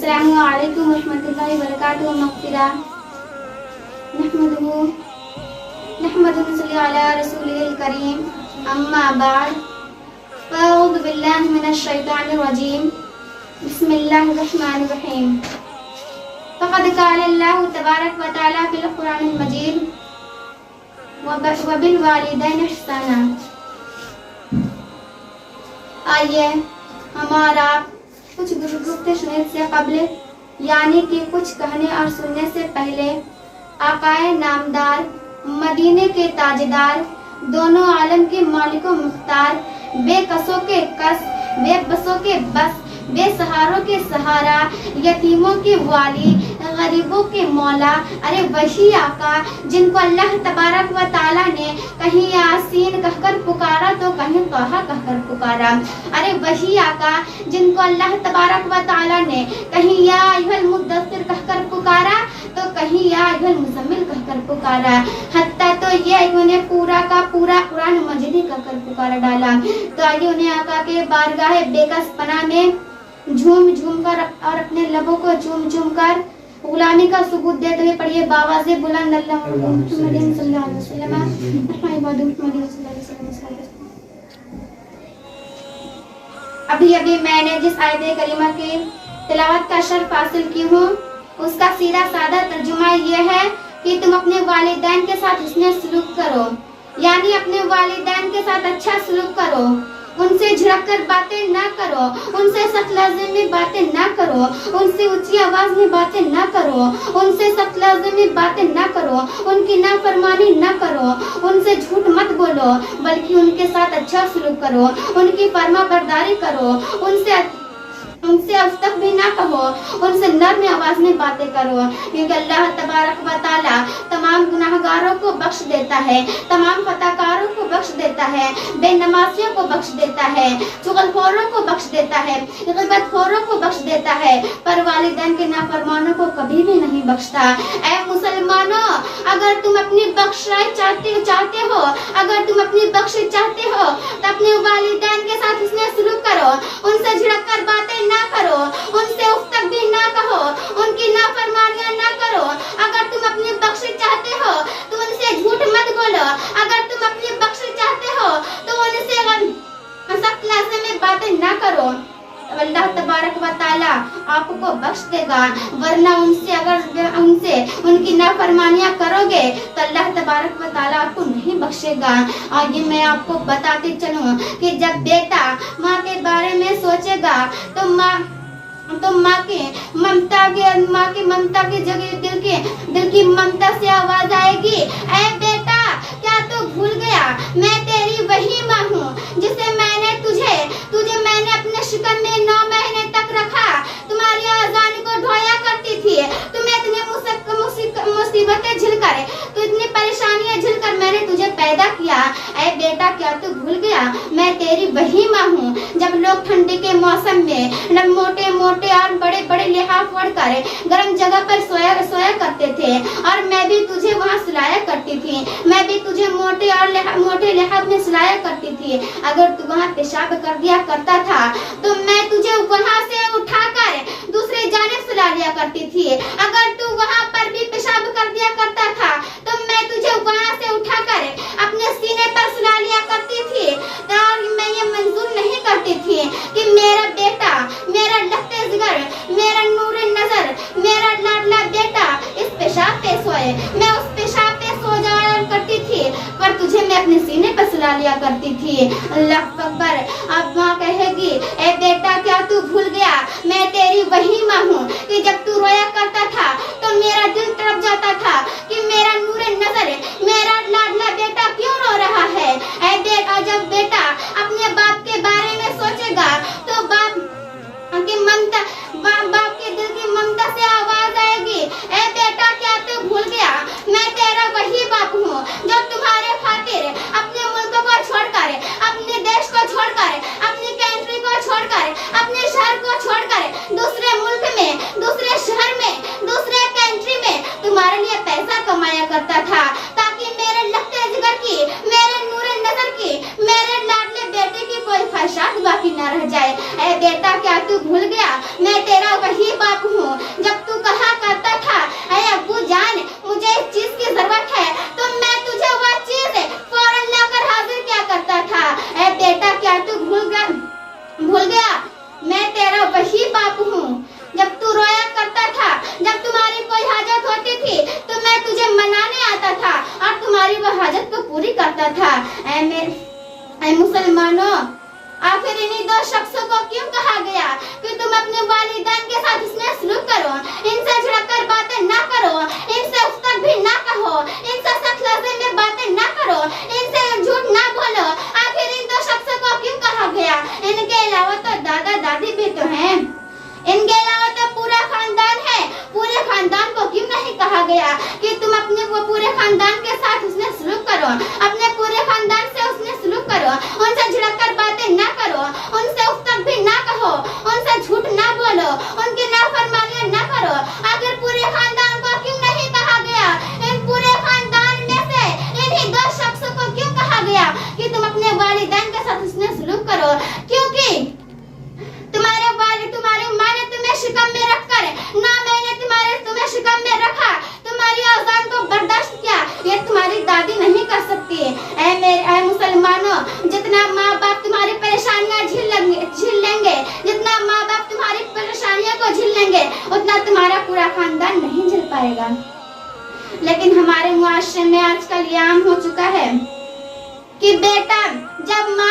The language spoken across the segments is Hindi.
अस्सलामु अलैकुम वरहमतुल्लाहि वबरकातुहू। मग़फ़िरा नहमदुहु सल्ली अला रसूलिल करीम, अम्मा बाद, अऊज़ु बिल्लाहि मिनश शैतानिर रजीम, बिस्मिल्लाहिर रहमानिर रहीम। फ़क़द क़ाला अल्लाहु तबारक व तआला फ़िल क़ुरानिल मजीद व बिल वालिदैनि इहसाना। आइए हमारा कुछ गुफ्तगू सुनने से कबल, यानी कि कुछ कहने और सुनने से पहले, आकाए नामदार, मदीने के ताजदार, दोनों आलम के मालिको मुख्तार, बेकसों के कस, बेबसों के बस, बेसहारों के सहारा, यतीमों के वाली, गरीबों के मौला, अरे वही आका जिनको अल्लाह तबारक व ताला ने कहीं यासीन कहकर पुकारा तो कहीं तोहा कहकर पुकारा। अरे वही आका जिनको अल्लाह तबारक व ताला ने कहीं या अय्युहल मुद्दस्सिर कहकर पुकारा तो कहीं या अय्युहल मुज़म्मिल कहकर पुकारा। हत्ता तो ये उन्हें पूरा का पूरा कुरान मजीद कहकर पुकारा डाला। तो आइए उन्हें आका के बारगाह बेकस पना में झूम झूम कर और अपने लबों को झूम झूम कर गुलामी का सबूत देते हुए पढ़िए बावाज़े बुलंद अल्लाहु मुहम्मदिन सल्लल्लाहु अलैहि वसल्लम। अभी अभी मैंने जिस आयत करीमा की तिलावत का शर्फ हासिल की हूँ, उसका सीधा साधा तर्जुमा ये है कि तुम अपने वालिदैन के साथ हुस्न सलूक करो, यानी अपने वालिदैन के साथ अच्छा सलूक करो, उनसे झिड़क कर बातें ना करो, उनसे सख्त लहजे में बातें ना करो, उनसे ऊंची आवाज में बातें ना करो, उनसे सख्त लहजे में बातें ना करो, उनकी नाफरमानी ना करो, उनसे झूठ मत बोलो, बल्कि उनके साथ अच्छा सलूक करो, उनकी फरमाबरदारी करो, उनसे अफ्तक भी ना कहो, उनसे नर्म आवाज में बातें करो, क्योंकि अल्लाह तबारक व ताला तमाम गुनाहगारों को बख्श देता है, तमाम खताकारों को बख्श देता है, बेनमाजियों को बख्श देता है, चुगलखोरों को बख्श देता है, ग़ीबतखोरों को बख्श देता है, पर वालिदैन के नाफरमानों को कभी भी नहीं बख्शता। ऐ मुसलमानों, अगर तुम अपनी बख्शाई चाहते हो, अगर तुम अपनी बख्शिश चाहते हो तो अपने वालिदैन के साथ हुस्न सलूक करो, उनसे झिड़क कर बातें ना करो, उनसे उफ तक भी ना कहो, उनकी नाफरमानियां ना करो। अगर तुम अपनी बख्शिश चाहते हो तो उनसे झूठ मत बोलो, अगर तुम अपनी बख्शिश चाहते हो तो उनसे सख्त लहजे में बातें ना करो। अल्लाह तबारक व ताला आपको बख्श देगा, वरना उनसे उनकी नाफरमानियां करोगे तो अल्लाह तबारक व ताला आपको नहीं बख्शेगा। आगे मैं आपको बताते चलूं कि जब बेटा माँ के बारे में सोचेगा तो माँ की ममता की जगह दिल की ममता से आवाज आएगी, ऐ बेटा क्या तू भूल गया, मैं तेरी वही माँ हूँ जिसे मैंने तुझे मैंने अपने शिकन में 9 महीने तक रखा, तुम्हारी आज़ानी को ढोया करती थी, तुम्हें इतनी मुसीबतें झेलकर, तो इतनी परेशानियां झेलकर मैंने तुझे पैदा किया। ऐ बेटा क्या तू भूल गया, मैं तेरी वही माँ हूँ जब लोग ठंडी के मौसम में मोटे मोटे और बड़े बड़े लिहाफ ओढ़कर गर्म जगह पर सोया करते थे और मैं भी तुझे वहाँ सुलाया करती थी, मैं भी तुझे मोटे लिहाफ में सुलाया करती थी। अगर तू वहाँ पेशाब कर दिया करता था तो मैं तुझे वहाँ से उठाकर दूसरी जानिब सुला लिया करती थी, अगर तू वहाँ पर भी पेशाब कर दिया करता था तो मैं तुझे वहाँ से उठाकर अपने सीने पर सुला लिया करती थी। तो मैं ये मंजूर नहीं करती थी कि मेरा बेटा, मेरा लफ्ते जिगर, मेरा नूरे नजर, मेरा लाडला बेटा इस पेशाब पे सोए। मैं उस पेशाब पे सो जाया करती थी, पर तुझे मैं अपने सीने पर सुला लिया करती थी। अल्लाह अकबर। अब माँ कहेगी, ए बेटा क्या तू भूल गया, मैं तेरी वही माँ हूँ कि जब तू रोया करता था तो मेरा दिल तड़प जाता था कि मेरा नूरे नजर, मेरा लाडला बेटा क्यों रो रहा है। ऐ बेटा जब बेटा अपने बाप के बारे में सोचेगा तो बाप के दिल की ममता से आवाज आएगी, ए बेटा क्या तू भूल गया, मैं तेरा वही बाप हूँ जो तुम्हारे खातिर अपने मुल्क को छोड़कर, अपने देश को छोड़कर, अपनी कंट्री को छोड़कर, अपने शहर को छोड़कर दूसरे मुल्क में, दूसरे शहर में, दूसरे कंट्री में तुम्हारे लिए पैसा कमाया करता था, ताकि मेरे लफ्ते जिगर की, मेरे नूरे नजर की, मेरे लाडले बेटे की कोई ख्वाहिशात बाकी न रह जाए। ऐ बेटा क्या तू भूल गया, मैं तेरा वालिदैन के साथ उसने सलूक करो, इनसे झड़ककर बातें ना करो, इनसे उफ तक भी ना कहो, इनसे सख्त लफ्ज़ में बातें ना करो, इनसे झूठ ना बोलो। आखिर इन दो शख्सों को क्यों कहा गया? इनके अलावा तो दादा दादी भी तो हैं, इनके अलावा तो पूरा खानदान है। पूरे खानदान को क्यों नहीं कहा गया कि तुम अपने वो पूरे खानदान के साथ उसने सलूक करो, अपने पूरे खानदान से उसने सलूक करो, उनसे झिड़ककर बातें ना करो, उनसे उफ तक भी ना कहो, उनसे झूठ ना बोलो, उनकी नाफरमानियां ना करो। आखिर पूरे खानदान को क्यों नहीं कहा गया? इन पूरे खानदान में से इन्हीं दो शख्सों को क्यों कहा गया कि तुम अपने वालिदैन के साथ उसने सलूक करो? क्योंकि तुम्हारी माँ ने तुम्हें शिकम में रखकर, ना मैंने तुम्हें शिकम में रखा, तुम्हारी आज़ान को बर्दाश्त किया, ये तुम्हारी दादी नहीं कर सकती। ऐ मुसलमानों, जितना माँ बाप तुम्हारी परेशानियां झेल लेंगे, जितना माँ बाप तुम्हारी परेशानियों को झेल लेंगे, उतना तुम्हारा पूरा खानदान नहीं झेल पाएगा। लेकिन हमारे मुआशरे में आजकल ये आम हो चुका है कि बेटा जब माँ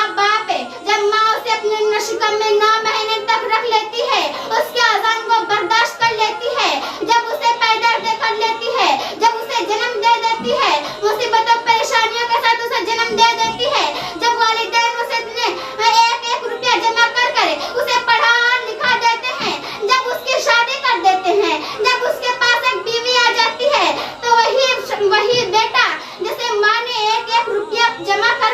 उसे अपने नशिकम में 9 महीने तक रख लेती है, उसके अज़ान को बर्दाश्त कर लेती है, जब उसे पैदा कर लेती है, जब उसे जन्म दे देती है, मुसीबतों परेशानियों के साथ उसे जन्म दे देती है, जब वालिदैन उसे 1-1 रुपया जमा कर उसे पढ़ा लिखा देते हैं, जब उसकी शादी कर देते हैं, जब उसके पास एक बीवी आ जाती है, तो वही बेटा जिसे माँ ने 1-1 रुपया जमा कर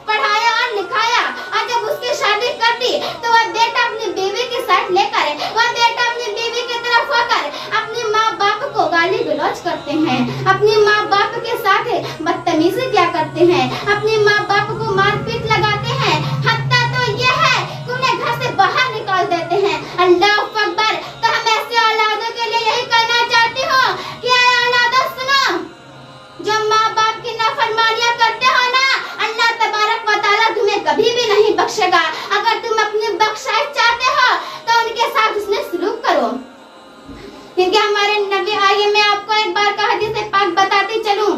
पढ़ाया और लिखाया, और जब उसकी शादी कर दी तो वह बेटा अपनी बीवी की साथ लेकर, वह बेटा अपनी बीवी की तरफ होकर अपनी माँ बाप को गाली गलौज करते हैं, अपनी माँ बाप के साथ बदतमीजी क्या करते हैं, अपनी माँ बाप को मारपीट लगाते हैं, हत्या तो ये है कि उन्हें घर से बाहर निकाल देते हैं। अल्लाह अकबर। तो हम ऐसे औलादों के लिए यही कहना चाहती हूँ कि ऐ औलादों सुनो, जो माँ बाप की नाफरमानियां करते हो ना, अल्लाह तबारक व तआला तुम्हें कभी भी नहीं बख्शेगा। अगर तुम अपनी बख्शाई चाहते हो तो उनके साथ उसने सलूक करो, क्योंकि हमारे नबी, आइए मैं आपको एक बार का हदीस पाक बताती चलूं।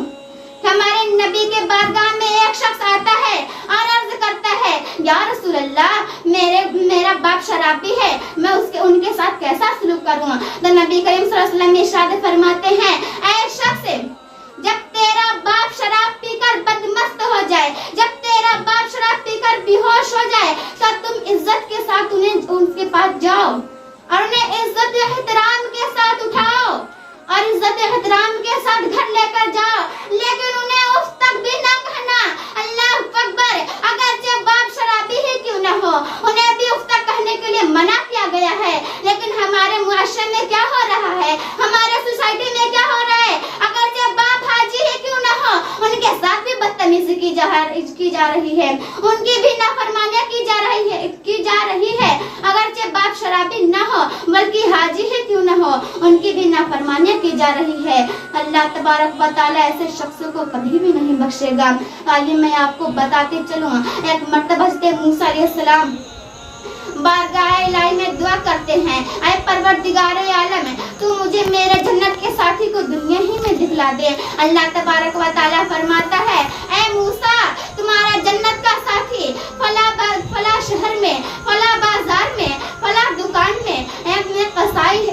हमारे नबी के बारगाह में एक शख्स आता है और अर्ज करता है, या रसूल अल्लाह, मेरा बाप शराबी है, मैं उनके साथ कैसा सलूक करूं? तो नबी करीम सल्लल्लाहु अलैहि वसल्लम इरशाद फरमाते हैं, ऐ शख्स, जब तेरा बाप शराब पीकर बदमस्त हो जाए, जब तेरा बाप शराब पीकर बेहोश हो जाए, तो तुम इज्जत के साथ उनके पास जाओ और उन्हें इज्जत एहतराम के साथ उठाओ और इज्जत एहतराम के साथ घर लेकर जाओ, लेकिन उन्हें उफ तक भी ना कहना। अल्लाह अकबर। अगरचे बाप शराबी ही क्यों न हो, उन्हें भी उफ तक कहने के लिए मना किया गया है। लेकिन हमारे मुआशरे में क्या हो रहा है, हमारे सोसाइटी में क्या हो रहा है, अगरचे बाप हाजी ही क्यों न हो, उनके साथ भी बदतमीजी की जा रही है, उनकी भी नाफरमानियां की जा रही है। अगरचे बाप शराबी न हो, बल्कि हाजी ही क्यों न हो, उनकी भी नाफरमानियां की जा रही है। अल्लाह तबारक व तआला ऐसे शख्सों को कभी भी नहीं बख्शेगा। आइए मैं आपको बताते चलूं, एक मर्तबा हज़रत मूसा अलैहिस्सलाम बारगाह इलाही में दुआ करते हैं, ऐ परवरदिगारे आलम, तू मुझे मेरे जन्नत के साथी को दुनिया ही में दिखला दे। अल्लाह तबारक व तआला फरमाता है, ऐ मूसा, तुम्हारा जन्नत का साथी फला शहर में, फला बाजार में, फला दुकान में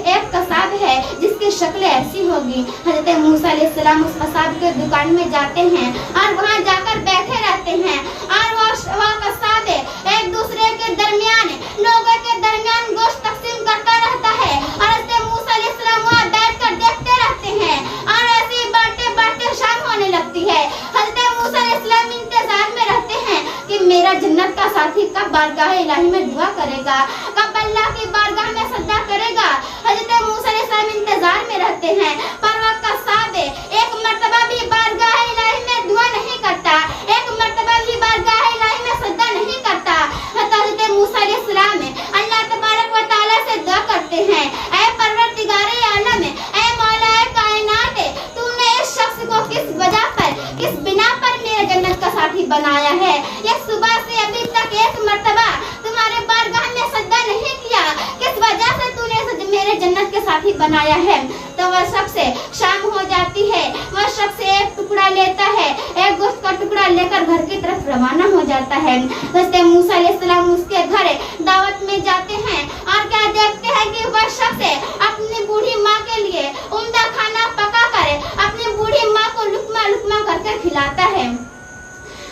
एक कसाब है जिसकी शक्ल ऐसी होगी। हज़रत मूसा अलैहिस्सलाम उस कसाब के दुकान में जाते हैं और वहाँ जाकर बैठे रहते हैं और वह कसाब एक दूसरे के दरमियान, लोगों के दरमियान गोश्त तकसीम करता रहता है और हज़रत मूसा अलैहिस्सलाम वहाँ बैठकर देखते रहते हैं और ऐसे ही बढ़ते शाम होने लगती है। हज़रत मूसा अलैहिस्सलाम इंतजार में रहते हैं कि मेरा जन्नत का साथी कब बारगाह इलाही में दुआ करेगा, कब अल्लाह की बारगाह में सजदा करेगा। हज़रत मूसा अलैहिस्सलाम इंतजार में रहते हैं, पर वह कसाब एक मर्तबा भी बारगाह इलाही में दुआ नहीं करता, एक मर्तबा भी बारगाह इलाही में सजदा नहीं करता। हज़रत मूसा अलैहिस्सलाम अल्लाह तबारक व तआला से दुआ करते हैं, ऐ परवरदिगारे आलम, ऐ मौलाए कायनात, तुमने इस शख्स को किस वजह पर, किस बिना पर मेरे जन्नत का साथी बनाया है? ये सुबह से अभी तक एक मर्तबा तुम्हारे बारगाह में सजदा नहीं किया, किस वजह से तूने मेरे जन्नत के साथी बनाया है? तो वह शख्स शाम हो जाती है, वह शख्स एक टुकड़ा लेता है, एक गोश्त का टुकड़ा लेकर घर की तरफ रवाना हो जाता है। हज़रत मूसा अलैहिस्सलाम उसके घर दावत में जाते हैं और क्या देखते है कि वह शख्स अपनी बूढ़ी माँ के लिए उम्दा खाना पका कर अपनी बूढ़ी माँ को लुकमा लुकमा करके खिलाता है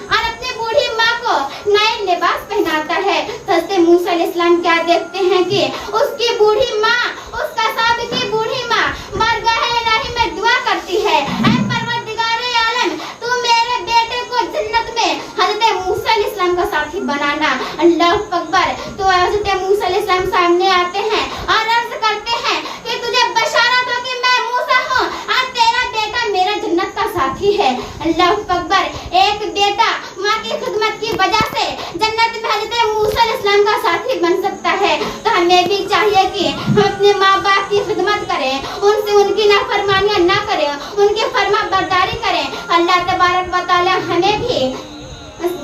और अपनी बूढ़ी माँ को नए लिबास पहनाता है। हज़रत मूसा अलैहिस्सलाम क्या देखते हैं कि उसकी बूढ़ी माँ, उसका साथ की बूढ़ी माँ बारगाह इलाही में दुआ करती है, ऐ परवरदिगारे आलम, तू मेरे बेटे को जन्नत में हज़रत मूसा अलैहिस्सलाम का साथी बनाना। अल्लाहु अकबर। तो हज़रत मूसा अलैहिस्सलाम सामने आते हैं और अर्ज करते हैं कि तुझे बशारत हो कि मैं मूसा हूँ और तेरा बेटा मेरा जन्नत का साथी है। अल्लाहु अकबर। एक बेटा माँ की खिदमत की वजह से जन्नत में हज़रत मूसा अलैहिस्सलाम का साथी बन सकता है। तो हमें भी चाहिए कि हम अपने माँ बाप की खिदमत करें, उनसे उनकी नाफरमानियां ना करें, उनकी फरमाबरदारी करें। अल्लाह तबारक व तआला हमें भी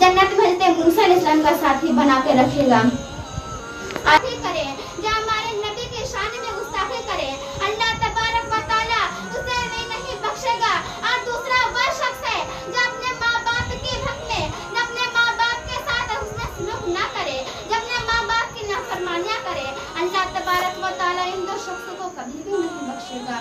जन्नत में हज़रत मूसा अलैहिस्सलाम का साथी बना के रखेगा। आगे करें जो हमारे नबी के शान में गुस्ताखी करे, अल्लाह तबारक व तआला उसे भी नहीं बख्शेगा। और दूसरा वह शख्स है जो अपने माँ बाप के हक में, जो अपने माँ बाप के साथ उसमें सलूक ना करे, जो अपने माँ बाप की नाफरमानियां करे, अल्लाह तबारक व तआला इन दो शख्सों को कभी भी नहीं बख्शेगा।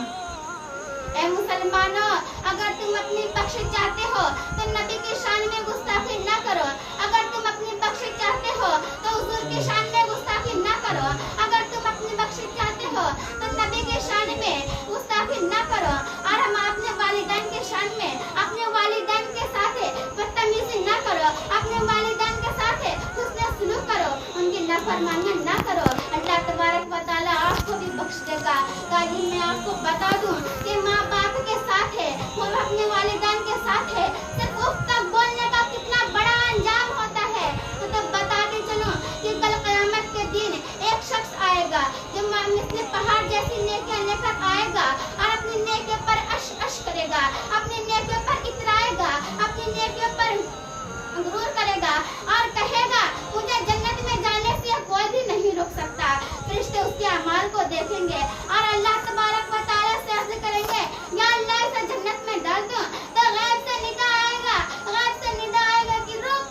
ऐ मुसलमानों, अगर तुम अपनी बख्शिश चाहते हो तो नबी की शान में गुस्ताखी ना करो। अगर तुम अपनी बख्शिश चाहते हो तो हुजूर की शान में गुस्ताखी ना करो। अगर तुम अपनी बख्शिश चाहते हो तो नबी के शान में गुस्ताखी ना करो। और हम अपने वालिदैन के शान में अपने वालिदैन के साथ बदतमीजी ना करो, अपने वालिदैन के साथ हुस्न सलूक करो, उनकी नाफरमानी ना करो। अल्लाह तबारक व तआला आपको भी बख्श देगा। ताकि मैं आपको बता दूं कि माँ बाप के साथ है और अपने वालिदैन के साथ है, सिर्फ उफ तक बोलने का कितना बड़ा अंजाम होता है। तो तब बताते चलो कि कल क़यामत के दिन एक शख्स आएगा जो मिस्ल पहाड़ जैसी नेकियां लेकर आएगा और अपनी नेकियों पर अश अश करेगा, अपनी नेकियों पर इतराएगा, अपनी नेकियों पर गुरूर करेगा और कहेगा मुझे जन्नत में जाने से कोई भी नहीं रोक सकता। फरिश्ते उसके अमाल को देखेंगे और अल्लाह तबारक व तआला से अर्ज़ करेंगे, या अल्लाह इसे जन्नत में डाल दो। तो गैब से निदा आएगा, गैब से निदा आएगा कि रुक।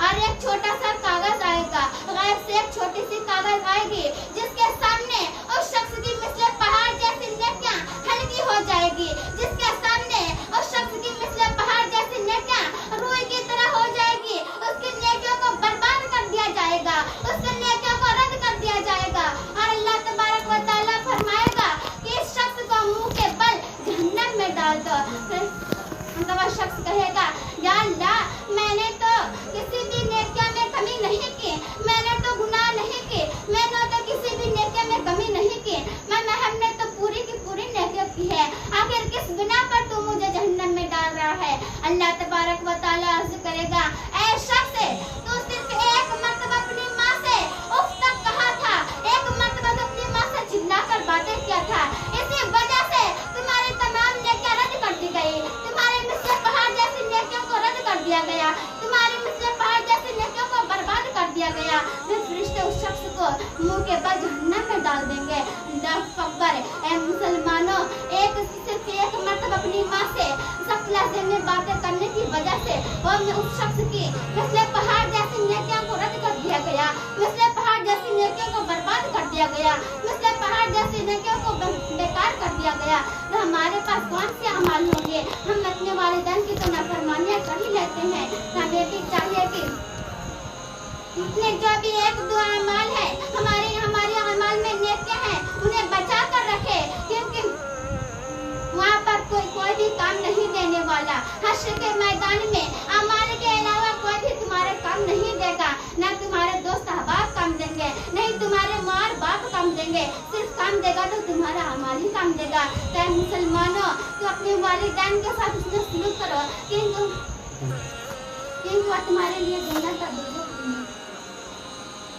और एक छोटा सा कागज आएगा, गैब से एक छोटी सी कागज आएगी जिसके सामने उस शख्स की मिस्ल पहाड़ जैसी नेकियां हल्की हो जाएगी, जिसके सामने उस शख्स की मिस्ल पहाड़ जैसी नेकियां रुई की तरह हो जाएगी। उसकी नेकियों को बर्बाद कर दिया जाएगा, उसकी नेकियों को रद्द कर दिया जाएगा। और अल्लाह तबारक व तआला फरमाएगा कि इस शख्स को मुंह के बल जहन्नम में डाल दो। तो वह शख्स कहेगा, या अल्लाह मैंने तो किसी भी नेकिया में कमी नहीं की, मैंने तो गुनाह नहीं की, मैंने तो किसी भी नेकिया में कमी नहीं की, हमने तो पूरी की पूरी नेकिया की है। आखिर किस बिना पर तू मुझे जहन्नम में डाल रहा है? अल्लाह तबारक व तआला अर्ज़ करेगा, ऐ शख्स तू सिर्फ एक मर्तबा अपनी माँ से उफ तक कहा था, एक मर्तबा तो अपनी माँ से चिल्लाकर बातें किया था, इसी वजह से तुम्हारी तमाम नेकियां रद्द कर दी गई, तुम्हारे मिस्ल पहाड़ जैसी नेकियों को रद्द कर दिया गया, तुम्हारी मिस्ल पहाड़ जैसी नेकियों को बर्बाद कर दिया गया। फिर फरिश्ते उस शख्स को मुंह के बल जहन्नम में डाल देंगे। अल्लाहु अकबर। ऐ मुसलमानों, सिर्फ एक मर्तबा अपनी माँ से सख्त लहजे में बातें करने की वजह से उस शख्स की मिस्ल पहाड़ जैसी नेकियों को रद्द कर दिया गया, मिस्ल पहाड़ जैसी नेकियों को बर्बाद कर दिया गया, मिस्ल पहाड़ जैसी नेकियों को बेकार कर दिया गया। तो हमारे पास कौन से अमाल होंगे? हम अपने वालिदैन की तो नाफरमानियां कर ही लेते हैं। हमें भी चाहिए कि जो भी एक दो अमाल है, हमारे अमाल में नेकियां हैं, उन्हें बचा कर रखे, क्योंकि वहाँ पर कोई भी काम नहीं देने वाला। हश्र के मैदान में अमाल के अलावा कोई भी तुम्हारे काम नहीं देगा, न तुम्हारे दोस्त अहबाब काम देंगे, नहीं तुम्हारे माँ बाप काम देंगे, सिर्फ काम देगा तो तुम्हारा अमाल ही काम देगा। तो मुसलमानों, तो अपने वालिदैन के साथ उसने सलूक करो, क्योंकि तुम्हारे लिए जन्नत का